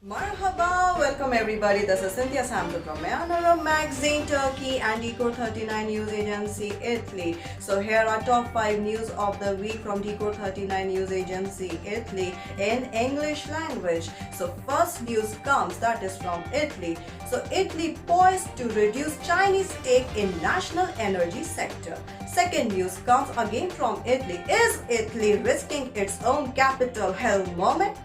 Marhaba, welcome everybody. This is Cynthia Sample from Mayan Arab magazine, Turkey, and Decode39 News Agency, Italy. So here are top 5 news of the week from Decode39 News Agency, Italy, in English language. So first news comes that is from Italy. So Italy poised to reduce Chinese stake in national energy sector. Second news comes again from Italy. Is Italy risking its own Capitol Hill moment?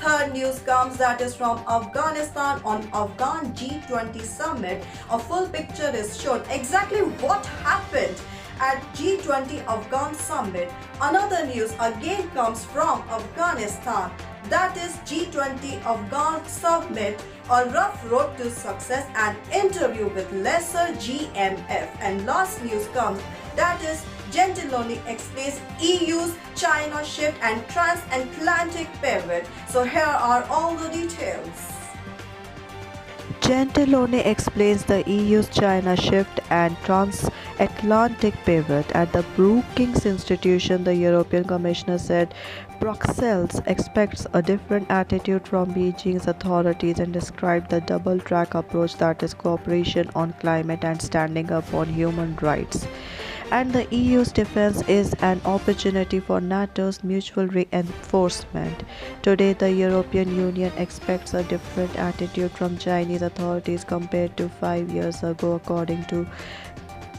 Third news comes that is from Afghanistan on Afghan G20 summit. A full picture is shown exactly what happened at G20 Afghan summit. Another news again comes from Afghanistan, that is G20 Afghan summit, a rough road to success, an interview with lesser GMF. And last news comes that is Gentiloni explains EU's China shift and transatlantic pivot. So here are all the details. Gentiloni explains the EU's China shift and transatlantic pivot. At the Brookings Institution, the European Commissioner said Brussels expects a different attitude from Beijing's authorities and described the double-track approach, that is cooperation on climate and standing up on human rights. And the EU's defense is an opportunity for NATO's mutual reinforcement. Today, the European Union expects a different attitude from Chinese authorities compared to 5 years ago, according to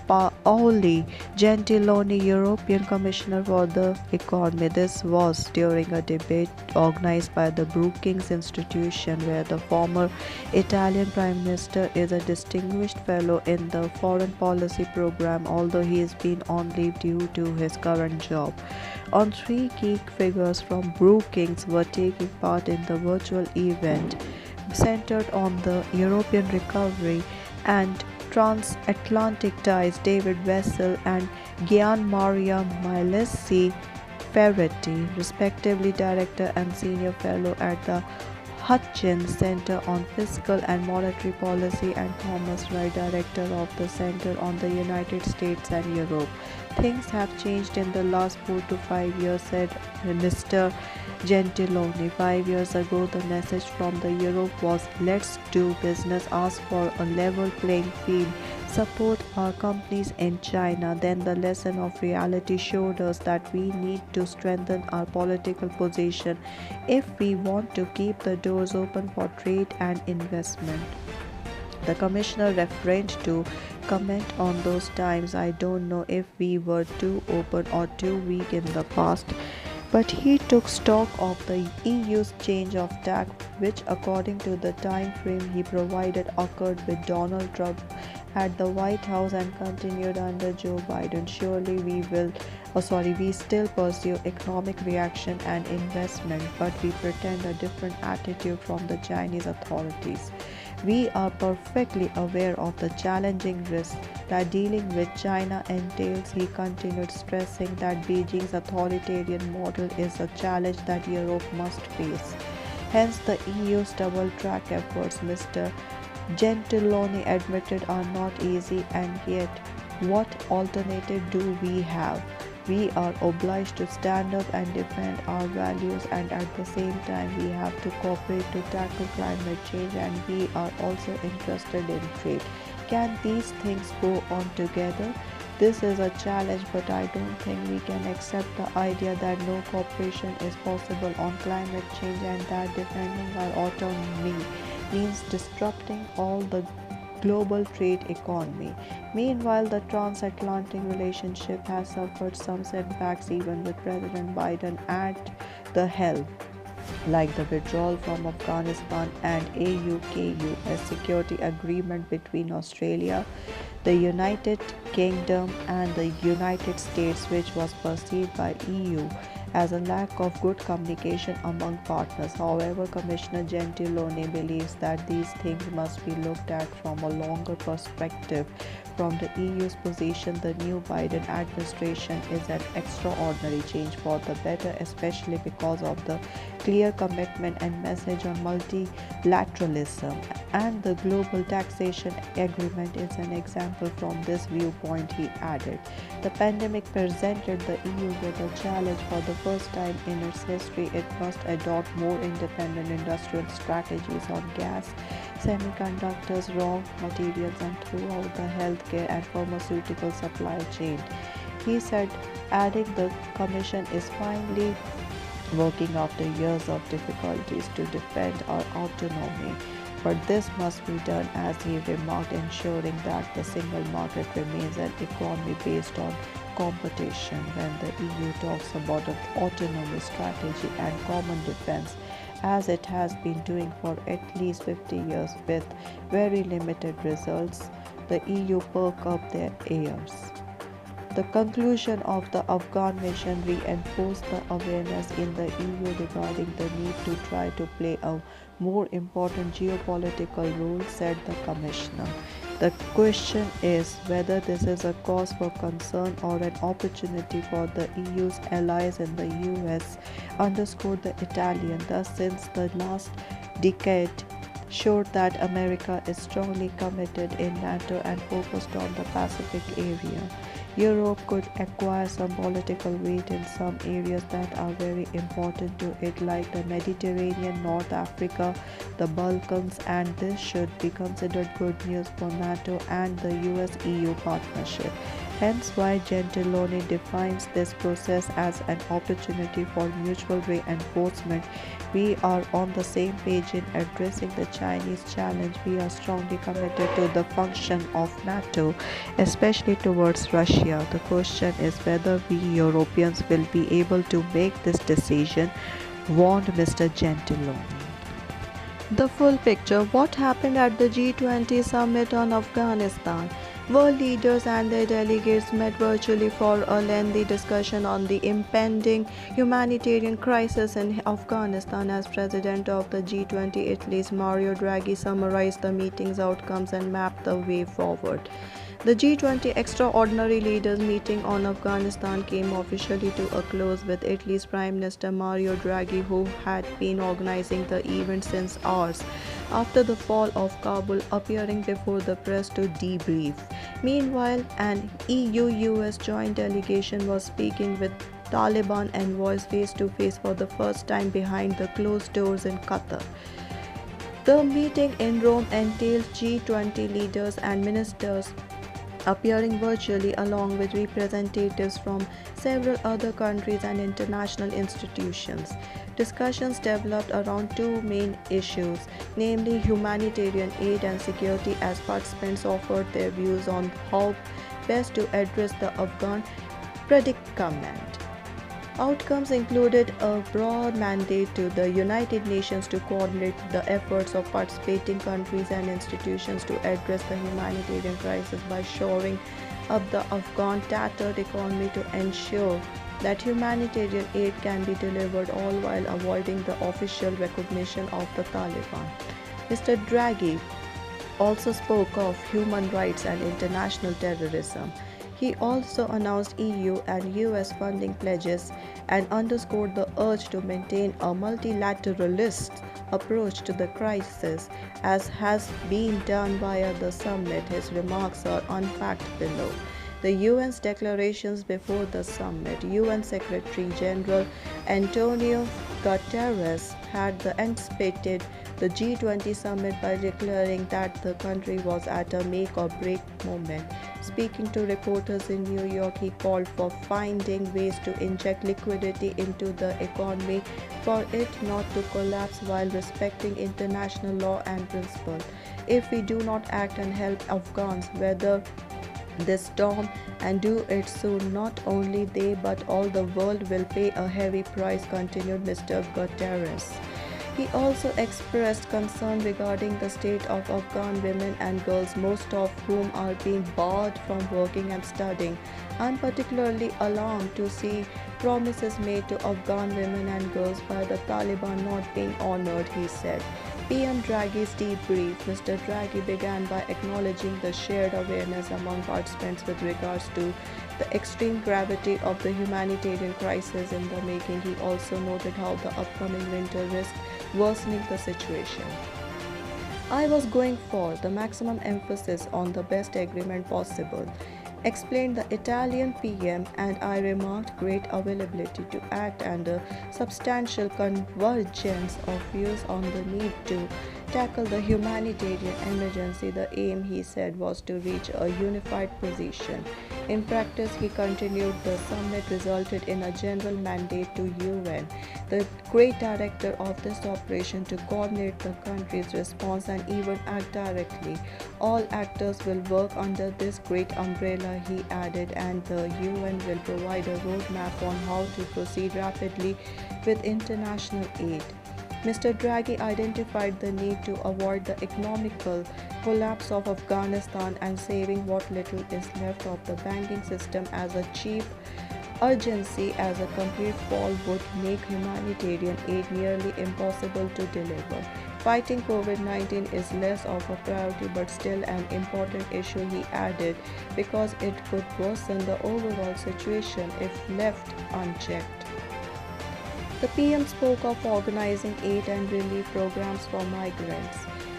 Paolo Gentiloni, European Commissioner for the Economy. This was during a debate organized by the Brookings Institution, where the former Italian Prime Minister is a distinguished fellow in the foreign policy program, although he has been on leave due to his current job. On three key figures from Brookings were taking part in the virtual event centered on the European recovery and transatlantic ties. David Wessel and Gian Maria Milesi Ferretti, respectively Director and Senior Fellow at the Hutchins Center on Fiscal and Monetary Policy, and Thomas Wright, Director of the Center on the United States and Europe. Things have changed in the last 4 to 5 years, said Mr. Gentiloni. 5 years ago, the message from the Europe was let's do business, ask for a level playing field, support our companies in China. Then the lesson of reality showed us that we need to strengthen our political position if we want to keep the doors open for trade and investment. The commissioner refrained to comment on those times. I don't know if we were too open or too weak in the past, but he took stock of the EU's change of tack, which according to the time frame he provided occurred with Donald Trump at the White House and continued under Joe Biden. Surely we still pursue economic reaction and investment, but we pretend a different attitude from the Chinese authorities. We are perfectly aware of the challenging risks that dealing with China entails. He continued, stressing that Beijing's authoritarian model is a challenge that Europe must face. Hence, the EU's double-track efforts, Mr. Gentiloni admitted, are not easy, and yet what alternative do we have? We are obliged to stand up and defend our values, and at the same time we have to cooperate to tackle climate change, and we are also interested in trade. Can these things go on together? This is a challenge, but I don't think we can accept the idea that no cooperation is possible on climate change and that defending our autonomy means disrupting all the global trade economy. Meanwhile, the transatlantic relationship has suffered some setbacks even with President Biden at the helm, like the withdrawal from Afghanistan and AUKUS security agreement between Australia, the United Kingdom and the United States, which was perceived by EU as a lack of good communication among partners. However, Commissioner Gentiloni believes that these things must be looked at from a longer perspective. from the EU's position, the new Biden administration is an extraordinary change for the better, especially because of the clear commitment and message on multilateralism. And the global taxation agreement is an example from this viewpoint, he added. The pandemic presented the EU with a challenge. For the first time in its history, it must adopt more independent industrial strategies on gas, semiconductors, raw materials, and throughout the healthcare and pharmaceutical supply chain. He said, adding the Commission is finally working after years of difficulties to defend our autonomy. But this must be done, as he remarked, ensuring that the single market remains an economy based on competition. When the EU talks about an autonomy strategy and common defense, as it has been doing for at least 50 years with very limited results, the EU perk up their ears. The conclusion of the Afghan mission reinforced the awareness in the EU regarding the need to try to play a more important geopolitical role, said the Commissioner. The question is whether this is a cause for concern or an opportunity for the EU's allies in the US, underscored the Italian. Thus, since the last decade showed that America is strongly committed in NATO and focused on the Pacific area, Europe could acquire some political weight in some areas that are very important to it, like the Mediterranean, North Africa, the Balkans, and this should be considered good news for NATO and the US-EU partnership. Hence why Gentiloni defines this process as an opportunity for mutual reinforcement. We are on the same page in addressing the Chinese challenge. We are strongly committed to the function of NATO, especially towards Russia. The question is whether we Europeans will be able to make this decision, warned Mr. Gentiloni. The full picture. What happened at the G20 summit on Afghanistan? World leaders and their delegates met virtually for a lengthy discussion on the impending humanitarian crisis in Afghanistan. As president of the G20, Italy's Mario Draghi summarized the meeting's outcomes and mapped the way forward. The G20 Extraordinary Leaders meeting on Afghanistan came officially to a close with Italy's Prime Minister Mario Draghi, who had been organizing the event since hours after the fall of Kabul, appearing before the press to debrief. Meanwhile, an EU-US joint delegation was speaking with Taliban envoys face-to-face for the first time behind the closed doors in Qatar. The meeting in Rome entailed G20 leaders and ministers appearing virtually along with representatives from several other countries and international institutions. Discussions developed around two main issues, namely humanitarian aid and security, as participants offered their views on how best to address the Afghan predicament. Outcomes included a broad mandate to the United Nations to coordinate the efforts of participating countries and institutions to address the humanitarian crisis by shoring up the Afghan tattered economy to ensure that humanitarian aid can be delivered, all while avoiding the official recognition of the Taliban. Mr. Draghi also spoke of human rights and international terrorism. He also announced EU and US funding pledges and underscored the urge to maintain a multilateralist approach to the crisis, as has been done via the summit. His remarks are unpacked below. The UN's declarations before the summit. UN Secretary General Antonio Guterres had anticipated the G20 summit by declaring that the country was at a make-or-break moment. Speaking to reporters in New York, he called for finding ways to inject liquidity into the economy for it not to collapse while respecting international law and principle. If we do not act and help Afghans weather this storm and do it soon, not only they but all the world will pay a heavy price, continued Mr. Guterres. He also expressed concern regarding the state of Afghan women and girls, most of whom are being barred from working and studying. I'm particularly alarmed to see promises made to Afghan women and girls by the Taliban not being honored, he said. PM Draghi's debrief. Mr. Draghi began by acknowledging the shared awareness among participants with regards to the extreme gravity of the humanitarian crisis in the making. He also noted how the upcoming winter risked worsening the situation. I was going for the maximum emphasis on the best agreement possible, explained the Italian PM, and I remarked great availability to act and a substantial convergence of views on the need to tackle the humanitarian emergency. The aim, he said, was to reach a unified position. In practice, he continued, the summit resulted in a general mandate to UN, the great director of this operation, to coordinate the country's response and even act directly. All actors will work under this great umbrella, he added, and the UN will provide a roadmap on how to proceed rapidly with international aid. Mr. Draghi identified the need to avoid the economical collapse of Afghanistan and saving what little is left of the banking system as a chief urgency, as a complete fall would make humanitarian aid nearly impossible to deliver. Fighting COVID-19 is less of a priority but still an important issue, he added, because it could worsen the overall situation if left unchecked. The PM spoke of organizing aid and relief programs for migrants.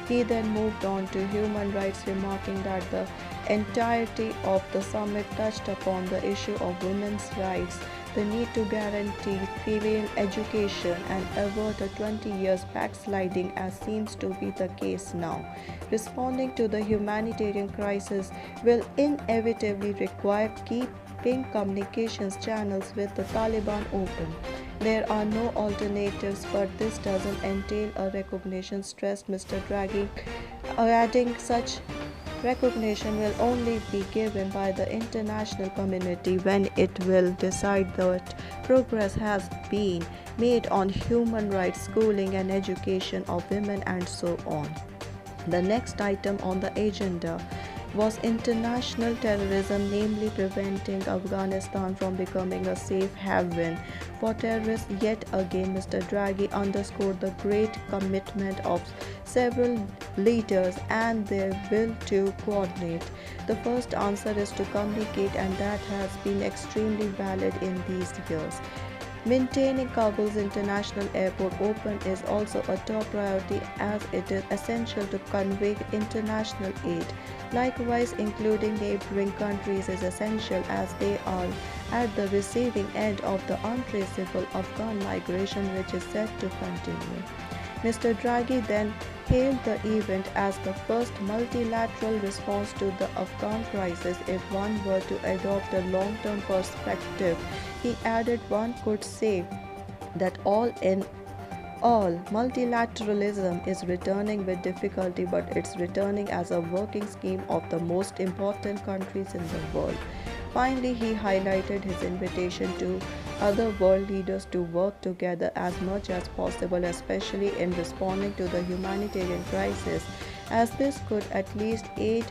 He then moved on to human rights, remarking that the entirety of the summit touched upon the issue of women's rights, the need to guarantee female education and avert a 20 years backsliding as seems to be the case now. Responding to the humanitarian crisis will inevitably require keeping communications channels with the Taliban open. There are no alternatives, but this doesn't entail a recognition, stressed Mr. Draghi, adding such recognition will only be given by the international community when it will decide that progress has been made on human rights, schooling and education of women and so on. The next item on the agenda was international terrorism, namely preventing Afghanistan from becoming a safe haven for terrorists. Yet again, Mr. Draghi underscored the great commitment of several leaders and their will to coordinate. The first answer is to communicate, and that has been extremely valid in these years. Maintaining Kabul's international airport open is also a top priority, as it is essential to convey international aid. Likewise, including neighboring countries is essential, as they are at the receiving end of the untraceable Afghan migration, which is set to continue. Mr. Draghi then hailed the event as the first multilateral response to the Afghan crisis if one were to adopt a long-term perspective. He added, one could say that all in all, multilateralism is returning with difficulty, but it's returning as a working scheme of the most important countries in the world. Finally, he highlighted his invitation to other world leaders to work together as much as possible, especially in responding to the humanitarian crisis, as this could at least aid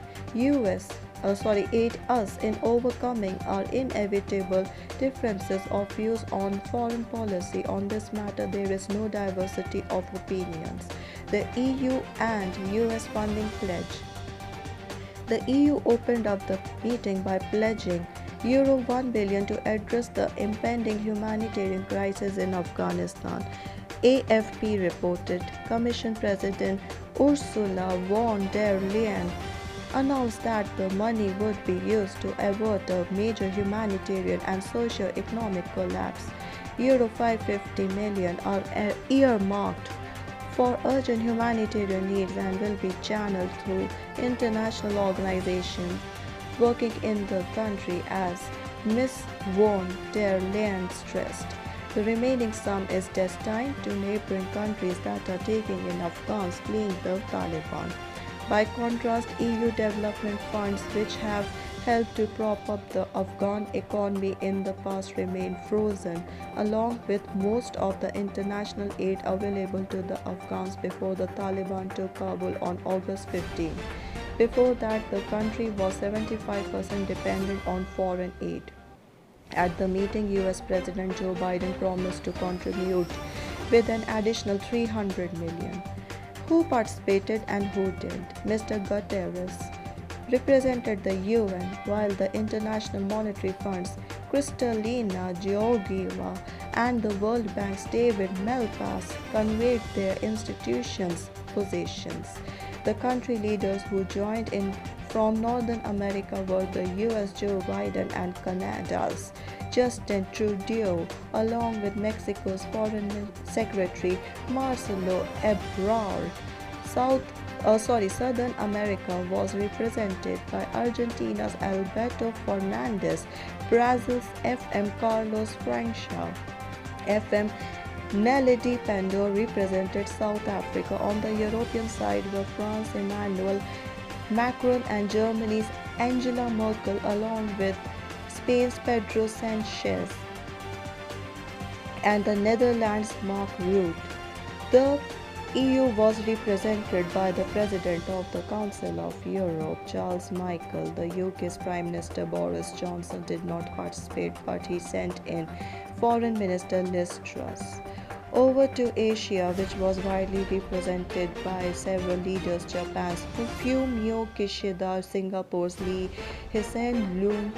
us in overcoming our inevitable differences of views on foreign policy. On this matter, there is no diversity of opinions. The EU and US funding pledge. The EU opened up the meeting by pledging Euro 1 billion to address the impending humanitarian crisis in Afghanistan. AFP reported Commission President Ursula von der Leyen announced that the money would be used to avert a major humanitarian and socio-economic collapse. Euro 550 million are earmarked for urgent humanitarian needs and will be channeled through international organizations working in the country, as Ms. von der Leyen stressed. The remaining sum is destined to neighboring countries that are taking in Afghans fleeing the Taliban. By contrast, EU development funds, which have helped to prop up the Afghan economy in the past, remain frozen, along with most of the international aid available to the Afghans before the Taliban took Kabul on August 15. Before that, the country was 75% dependent on foreign aid. At the meeting, US President Joe Biden promised to contribute with an additional $300 million. Who participated and who didn't? Mr. Guterres represented the UN, while the International Monetary Fund's Kristalina Georgieva and the World Bank's David Malpass conveyed their institutions' positions. The country leaders who joined in from Northern America were the US Joe Biden and Canada's Justin Trudeau, along with Mexico's Foreign Secretary Marcelo Ebrard. Southern America was represented by Argentina's Alberto Fernandez, Brazil's FM Carlos Francia, FM Nelly Pandor represented South Africa. On the European side were France Emmanuel Macron and Germany's Angela Merkel, along with Spain's Pedro Sanchez and the Netherlands' Mark Rutte. The EU was represented by the President of the Council of Europe, Charles Michel. The UK's Prime Minister Boris Johnson did not participate, but he sent in Foreign Minister Liz Truss. Over to Asia, which was widely represented by several leaders: Japan's Fumio Kishida, Singapore's Lee Hsien Loong,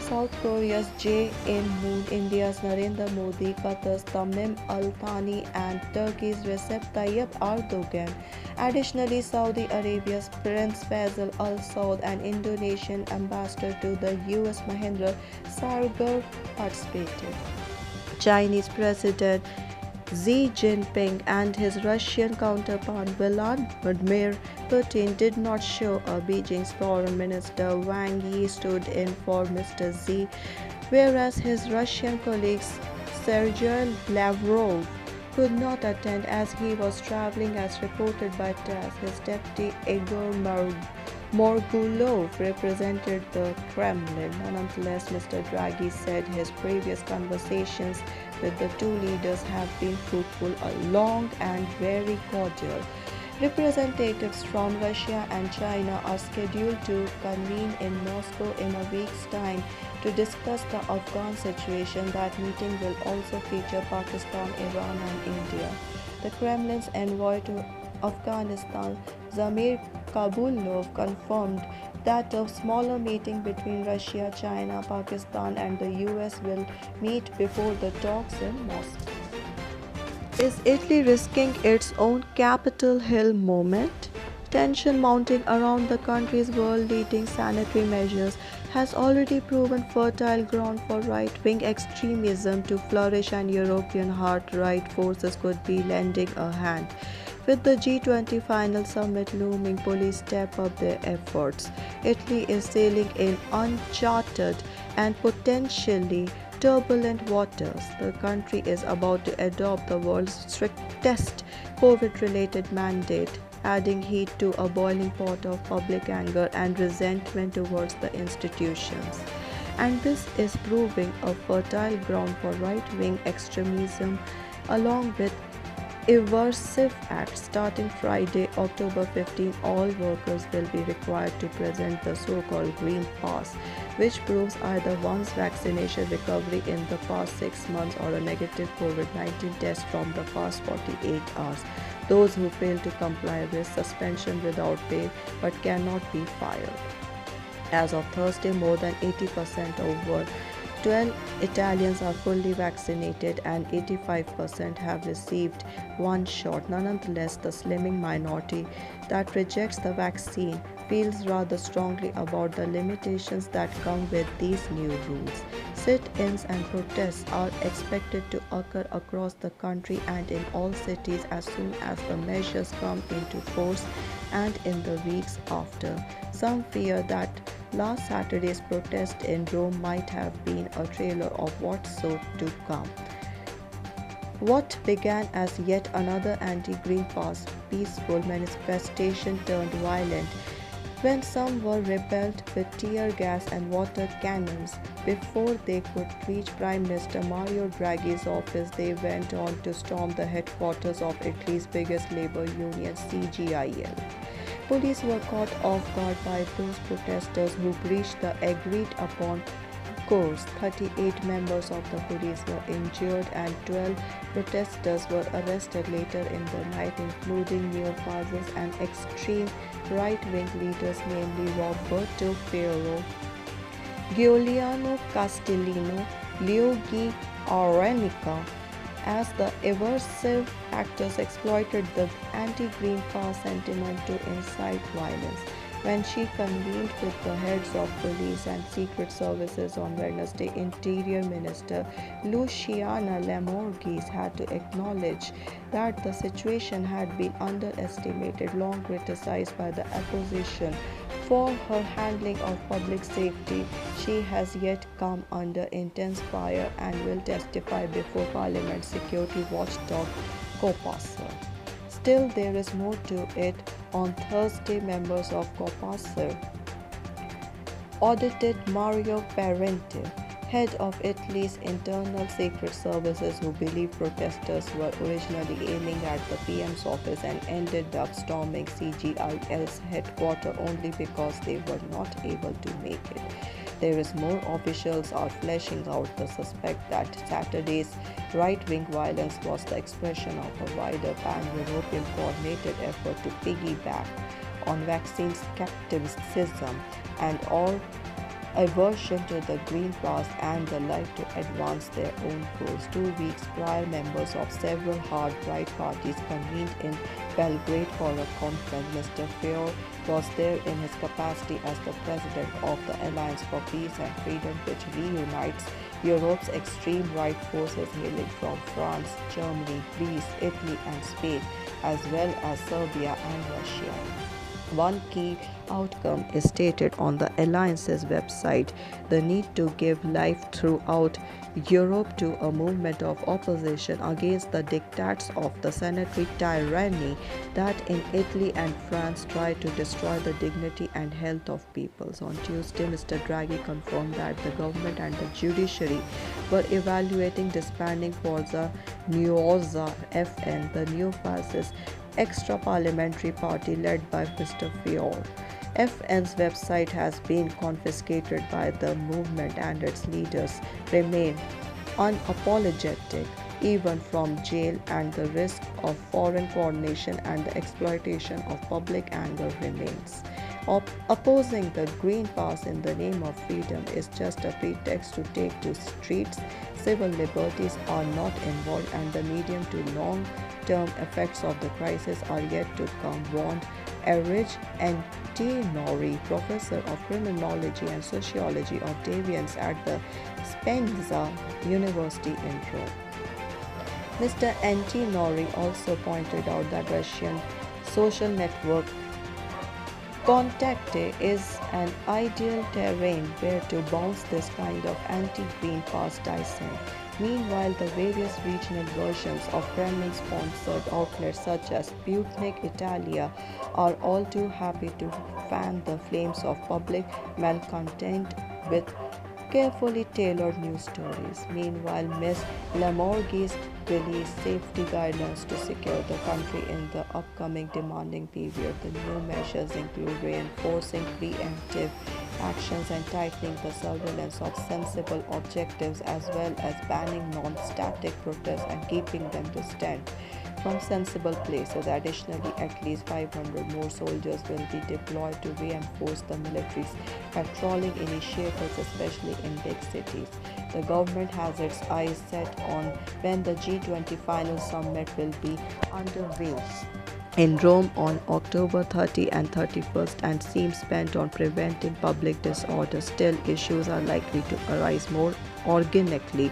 South Korea's Jae In-moon, India's Narendra Modi, Qatar's Tamim Al-Thani, and Turkey's Recep Tayyip Erdogan. Additionally, Saudi Arabia's Prince Faisal Al Saud and Indonesian ambassador to the US Mahendra Sargar participated. Chinese President Xi Jinping and his Russian counterpart Vladimir Putin did not show up. Beijing's Foreign Minister Wang Yi stood in for Mr. Xi, whereas his Russian colleague Sergei Lavrov could not attend as he was traveling, as reported by TASS. His deputy Igor Morgulov represented the Kremlin. Nonetheless, Mr. Draghi said his previous conversations with the two leaders have been fruitful, long and very cordial. Representatives from Russia and China are scheduled to convene in Moscow in a week's time to discuss the Afghan situation. That meeting will also feature Pakistan, Iran, and India. The Kremlin's envoy to Afghanistan, Zamir Kabulov, confirmed that a smaller meeting between Russia, China, Pakistan, and the US will meet before the talks in Moscow. Is Italy risking its own Capitol Hill moment? Tension mounting around the country's world-leading sanitary measures has already proven fertile ground for right-wing extremism to flourish, and European hard-right forces could be lending a hand. With the G20 final summit looming, police step up their efforts. Italy is sailing in uncharted and potentially turbulent waters. The country is about to adopt the world's strictest COVID-related mandate, adding heat to a boiling pot of public anger and resentment towards the institutions. And this is proving a fertile ground for right-wing extremism, along with Aversive Act. Starting Friday, October 15, all workers will be required to present the so-called Green Pass, which proves either one's vaccination recovery in the past 6 months or a negative COVID-19 test from the past 48 hours. Those who fail to comply risk suspension without pay but cannot be fired. As of Thursday, more than 80% over 12 Italians are fully vaccinated and 85% have received one shot. Nonetheless, the slimming minority that rejects the vaccine feels rather strongly about the limitations that come with these new rules. Sit-ins and protests are expected to occur across the country and in all cities as soon as the measures come into force and in the weeks after. Some fear that last Saturday's protest in Rome might have been a trailer of what's so to come. What began as yet another anti-Green Pass peaceful manifestation turned violent when some were repelled with tear gas and water cannons. Before they could reach Prime Minister Mario Draghi's office, they went on to storm the headquarters of Italy's biggest labor union, CGIL. Police were caught off guard by those protesters who breached the agreed-upon course. 38 members of the police were injured and 12 Protesters were arrested later in the night, including neo-Fascists and extreme right-wing leaders, namely Roberto Fiore, Giuliano Castellino, Luigi Arenica, as the aversive actors exploited the anti-Green Pass sentiment to incite violence. When she convened with the heads of police and secret services on Wednesday, Interior Minister Luciana Lamorgese had to acknowledge that the situation had been underestimated, long criticized by the opposition for her handling of public safety. She has yet come under intense fire and will testify before Parliament security watchdog COPASER. Still, there is more to it. On Thursday, members of COPASER audited Mario Parente, head of Italy's internal secret services, who believed protesters were originally aiming at the PM's office and ended up storming CGIL's headquarters only because they were not able to make it. There is more. Officials are fleshing out the suspect that Saturday's right-wing violence was the expression of a wider pan-European coordinated effort to piggyback on vaccine skepticism and all aversion to the Green Pass and the like to advance their own goals. 2 weeks prior, members of several hard-right parties convened in Belgrade for a conference. Mr. Fiore was there in his capacity as the president of the Alliance for Peace and Freedom, which reunites Europe's extreme right forces hailing from France, Germany, Greece, Italy, and Spain, as well as Serbia and Russia. One key outcome is stated on the Alliance's website: the need to give life throughout Europe to a movement of opposition against the diktats of the sanitary tyranny that in Italy and France try to destroy the dignity and health of peoples. On Tuesday, Mr. Draghi confirmed that the government and the judiciary were evaluating disbanding Forza Nuova FN, the new fascist extra-parliamentary party led by Mr. Fiore. FN's website has been confiscated by the movement and its leaders remain unapologetic even from jail, and the risk of foreign coordination and the exploitation of public anger remains. Opposing the Green Pass in the name of freedom is just a pretext to take to streets. Civil liberties are not involved, and the medium to long-term effects of the crisis are yet to come, warned Erich Antinori, professor of criminology and sociology of deviance at the Spenza University in Rome. Mr. Antinori also pointed out that Russian social network Contacte is an ideal terrain where to bounce this kind of anti-Green Pass dissent. Meanwhile, the various regional versions of Kremlin-sponsored outlets such as Sputnik Italia are all too happy to fan the flames of public malcontent with carefully tailored news stories. Meanwhile, Ms. Lamorgese released safety guidelines to secure the country in the upcoming demanding period. The new measures include reinforcing preemptive actions and tightening the surveillance of sensible objectives, as well as banning non-static protests and keeping them distant from sensible places. Additionally, at least 500 more soldiers will be deployed to reinforce the military's patrolling initiatives, especially in big cities. The government has its eyes set on when the G20 final summit will be underway in Rome on October 30 and 31st, and seems spent on preventing public disorder. Still, issues are likely to arise more organically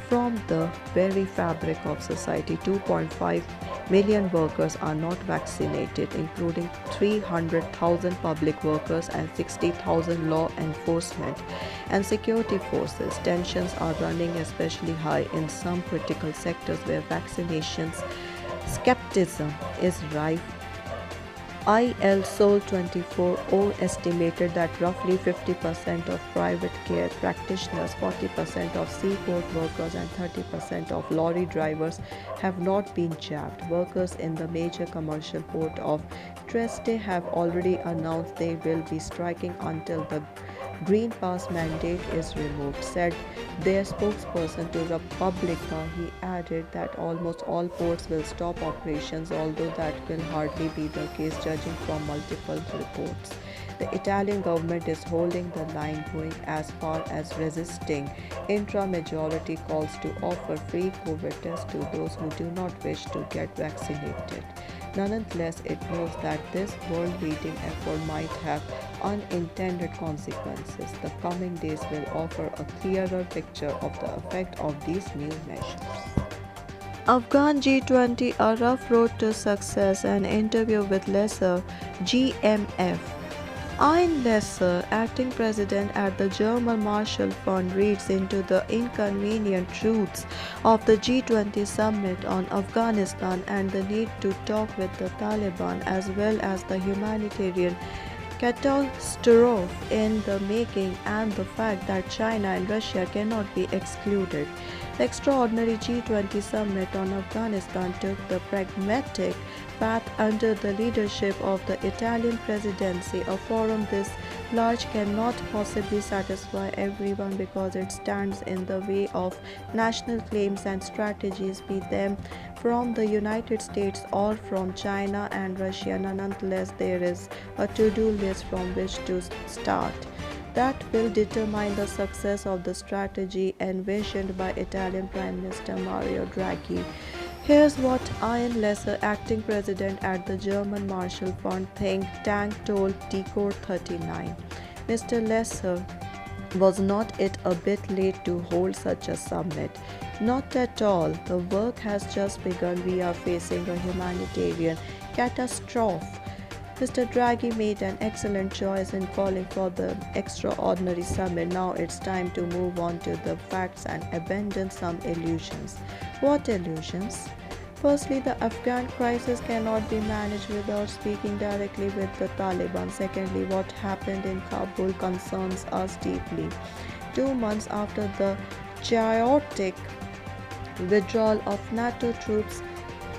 from the very fabric of society. 2.5 million workers are not vaccinated, including 300,000 public workers and 60,000 law enforcement and security forces. Tensions are running especially high in some critical sectors where vaccinations skepticism is rife. IL-Sol-24 estimated that roughly 50% of private care practitioners, 40% of seaport workers, and 30% of lorry drivers have not been jabbed. Workers in the major commercial port of Trieste have already announced they will be striking until the Green Pass mandate is removed, said their spokesperson to Republica. He added that almost all ports will stop operations, although that will hardly be the case judging from multiple reports. The Italian government is holding the line, going as far as resisting intra-majority calls to offer free COVID tests to those who do not wish to get vaccinated. Nonetheless, it notes that this world-leading effort might have unintended consequences. The coming days will offer a clearer picture of the effect of these new measures. Afghan G20, a rough road to success, an interview with Lesser, GMF. Ein Lesser, acting president at the German Marshall Fund, reads into the inconvenient truths of the G20 summit on Afghanistan and the need to talk with the Taliban, as well as the humanitarian catastrophe in the making and the fact that China and Russia cannot be excluded. The extraordinary G20 summit on Afghanistan took the pragmatic path under the leadership of the Italian presidency. A forum this large cannot possibly satisfy everyone because it stands in the way of national claims and strategies, be them from the United States or from China and Russia. Nonetheless, there is a to-do list from which to start that will determine the success of the strategy envisioned by Italian Prime Minister Mario Draghi. Here's what Ian Lesser, acting president at the German Marshall Fund think tank, told Decode39. Mr. Lesser, was not it a bit late to hold such a summit? Not at all. The work has just begun. We are facing a humanitarian catastrophe. Mr. Draghi made an excellent choice in calling for the extraordinary summit. Now it's time to move on to the facts and abandon some illusions. What illusions? Firstly, the Afghan crisis cannot be managed without speaking directly with the Taliban. Secondly, what happened in Kabul concerns us deeply. 2 months after the chaotic withdrawal of NATO troops,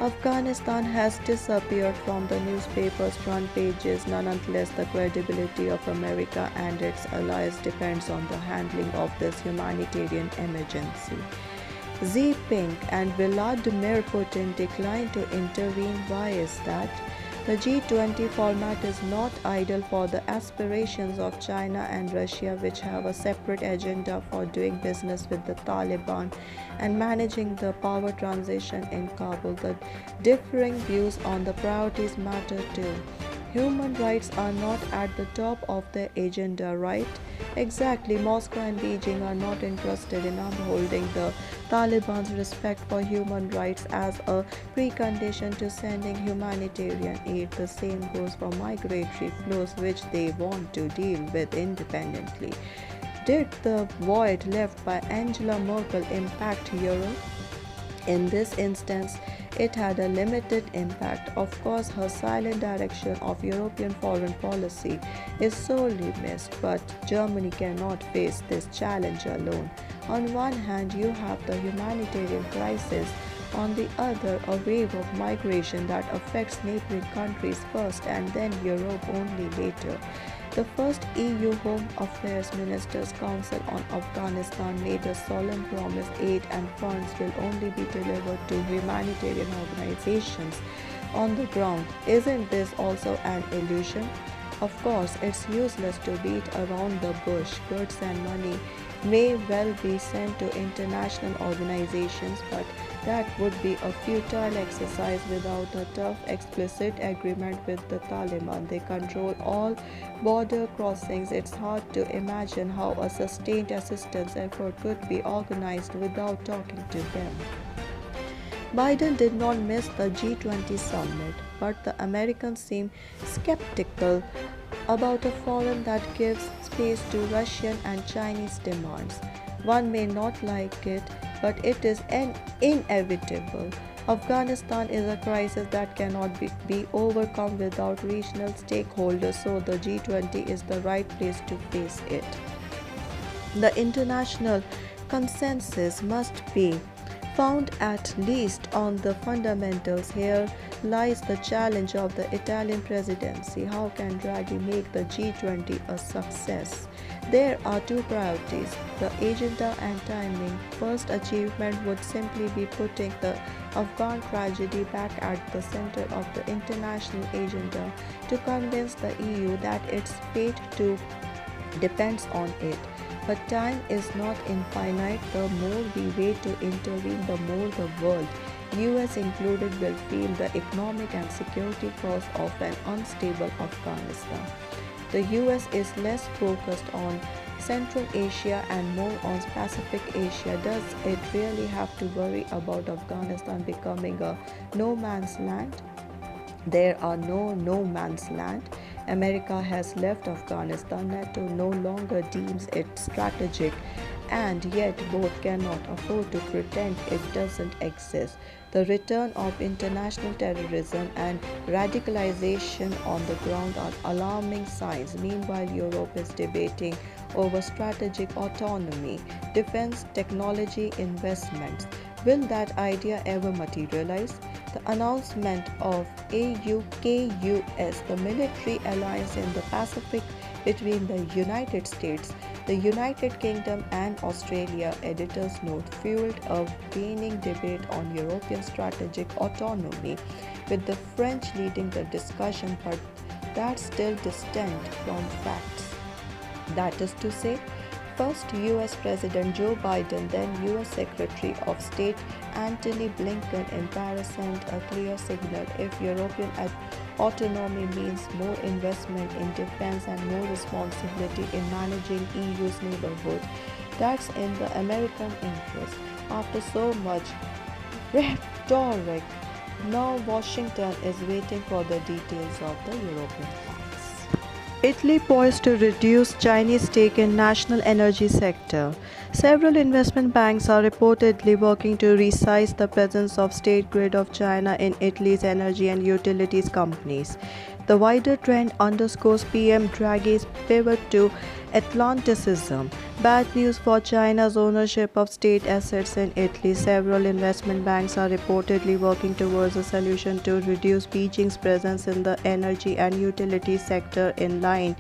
Afghanistan has disappeared from the newspapers' front pages. Nonetheless, the credibility of America and its allies depends on the handling of this humanitarian emergency. Xi Jinping and Vladimir Putin declined to intervene. Why is that? The G20 format is not ideal for the aspirations of China and Russia, which have a separate agenda for doing business with the Taliban and managing the power transition in Kabul. The differing views on the priorities matter too. Human rights are not at the top of the agenda, right? Exactly. Moscow and Beijing are not interested in upholding the Taliban's respect for human rights as a precondition to sending humanitarian aid. The same goes for migratory flows, which they want to deal with independently. Did the void left by Angela Merkel impact Europe? In this instance, it had a limited impact. Of course, her silent direction of European foreign policy is sorely missed, but Germany cannot face this challenge alone. On one hand, you have the humanitarian crisis, on the other, a wave of migration that affects neighboring countries first and then Europe only later. The first EU Home Affairs Ministers' Council on Afghanistan made a solemn promise: aid and funds will only be delivered to humanitarian organizations on the ground. Isn't this also an illusion? Of course, it's useless to beat around the bush. Goods and money may well be sent to international organizations, but that would be a futile exercise without a tough, explicit agreement with the Taliban. They control all border crossings. It's hard to imagine how a sustained assistance effort could be organized without talking to them. Biden did not miss the G20 summit, but the Americans seem skeptical about a forum that gives space to Russian and Chinese demands. One may not like it, but it is inevitable. Afghanistan is a crisis that cannot be overcome without regional stakeholders, so the G20 is the right place to face it. The international consensus must be found at least on the fundamentals. Here, lies the challenge of the Italian presidency. How can Draghi make the G20 a success? There are two priorities, the agenda and timing. First achievement would simply be putting the Afghan tragedy back at the center of the international agenda to convince the EU that its fate too depends on it. But time is not infinite. The more we wait to intervene, the more the world, US included, will feel the economic and security cost of an unstable Afghanistan. The US is less focused on Central Asia and more on Pacific Asia. Does it really have to worry about Afghanistan becoming a no man's land? There are no man's land. America has left Afghanistan. NATO no longer deems it strategic, and yet both cannot afford to pretend it doesn't exist. The return of international terrorism and radicalization on the ground are alarming signs. Meanwhile, Europe is debating over strategic autonomy, defense technology investments. Will that idea ever materialize? The announcement of AUKUS, the military alliance in the Pacific between the United States, the United Kingdom and Australia, editor's note, fueled a waning debate on European strategic autonomy, with the French leading the discussion, but that's still distant from facts. That is to say, first US President Joe Biden, then US Secretary of State Antony Blinken in Paris sent a clear signal. If European autonomy means more investment in defense and more responsibility in managing EU's neighborhood, that's in the American interest. After so much rhetoric, now Washington is waiting for the details of the European plans. Italy poised to reduce Chinese stake in national energy sector. Several investment banks are reportedly working to resize the presence of state grid of China in Italy's energy and utilities companies. The wider trend underscores PM Draghi's pivot to Atlanticism. Bad news for China's ownership of state assets in Italy. Several investment banks are reportedly working towards a solution to reduce Beijing's presence in the energy and utility sector in line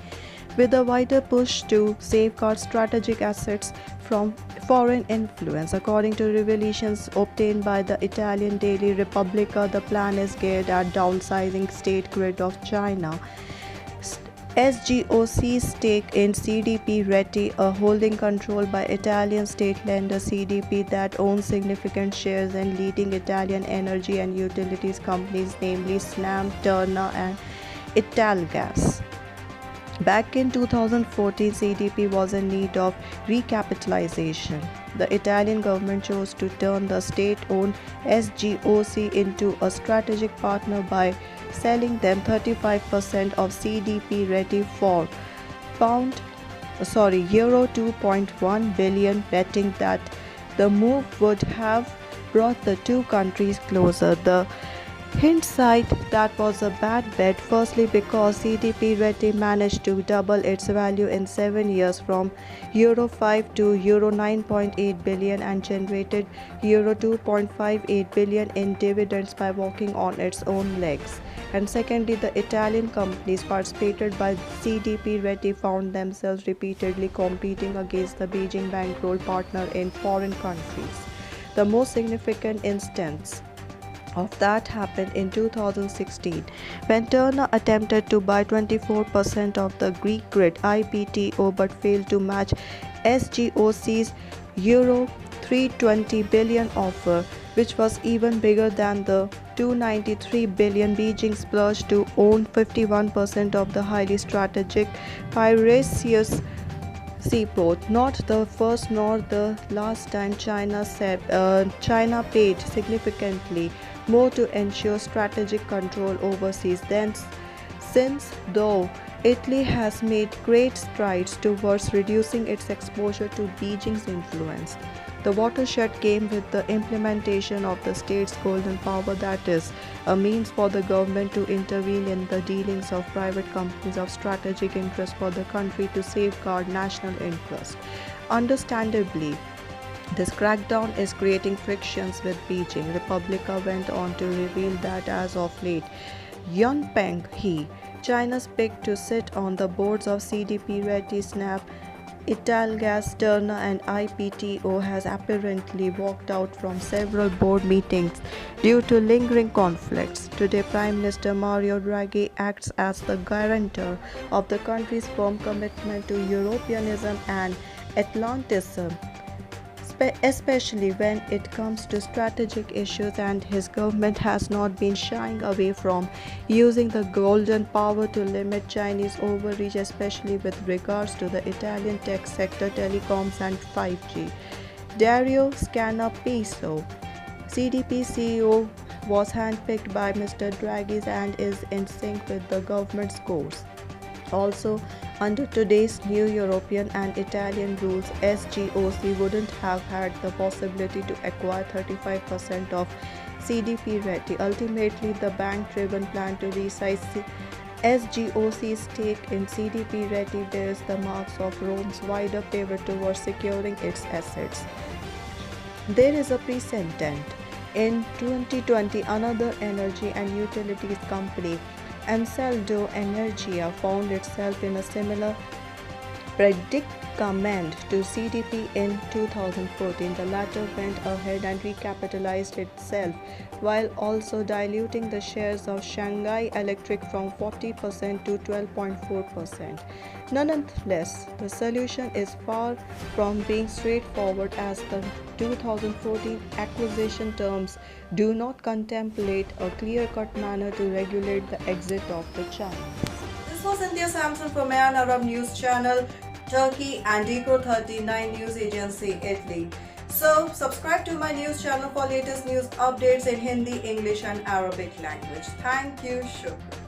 with a wider push to safeguard strategic assets from foreign influence. According to revelations obtained by the Italian daily Repubblica, the plan is geared at downsizing state grid of China. SGOC's stake in CDP Reti, a holding controlled by Italian state lender CDP that owns significant shares in leading Italian energy and utilities companies, namely Snam, Terna and Italgas. Back in 2014, CDP was in need of recapitalization. The Italian government chose to turn the state-owned SGOC into a strategic partner by selling them 35% of CDP Reti for Euro 2.1 billion, betting that the move would have brought the two countries closer. The hindsight, that was a bad bet, firstly because CDP Reti managed to double its value in 7 years from Euro 5 to Euro 9.8 billion and generated Euro 2.58 billion in dividends by walking on its own legs. And secondly, the Italian companies participated by CDP Reti found themselves repeatedly competing against the Beijing bankroll partner in foreign countries. The most significant instance of that happened in 2016 when Terna attempted to buy 24% of the Greek grid IPTO but failed to match SGOC's Euro 320 billion offer, which was even bigger than the 293 billion Beijing splurge to own 51% of the highly strategic Piraeus seaport. Not the first nor the last time China paid significantly more to ensure strategic control overseas. Since though Italy has made great strides towards reducing its exposure to Beijing's influence, the watershed came with the implementation of the state's golden power, that is, a means for the government to intervene in the dealings of private companies of strategic interest for the country to safeguard national interest. Understandably, This crackdown is creating frictions with Beijing. Republica went on to reveal that as of late, Yunpeng He, China's pick to sit on the boards of CDP-ready Snap, Italgas, Terna and IPTO, has apparently walked out from several board meetings due to lingering conflicts. Today, Prime Minister Mario Draghi acts as the guarantor of the country's firm commitment to Europeanism and Atlanticism, especially when it comes to strategic issues, and his government has not been shying away from using the golden power to limit Chinese overreach, especially with regards to the Italian tech sector, telecoms and 5G. Dario Scannapiso, CDP CEO, was handpicked by Mr. Draghi and is in sync with the government's course. Also, under today's new European and Italian rules, SGOC wouldn't have had the possibility to acquire 35% of CDP-ready. Ultimately, the bank-driven plan to resize SGOC's stake in CDP-ready bears the marks of Rome's wider pivot towards securing its assets. There is a precedent. In 2020, another energy and utilities company, Ansaldo Energia, found itself in a similar predicament to CDP in 2014. The latter went ahead and recapitalized itself while also diluting the shares of Shanghai Electric from 40% to 12.4%. Nonetheless, the solution is far from being straightforward, as the 2014 acquisition terms do not contemplate a clear-cut manner to regulate the exit of the China. This was India Samson from Mayan Arab News Channel, Turkey and Decode39 News Agency, Italy. So, subscribe to my news channel for latest news updates in Hindi, English and Arabic language. Thank you. Shukran.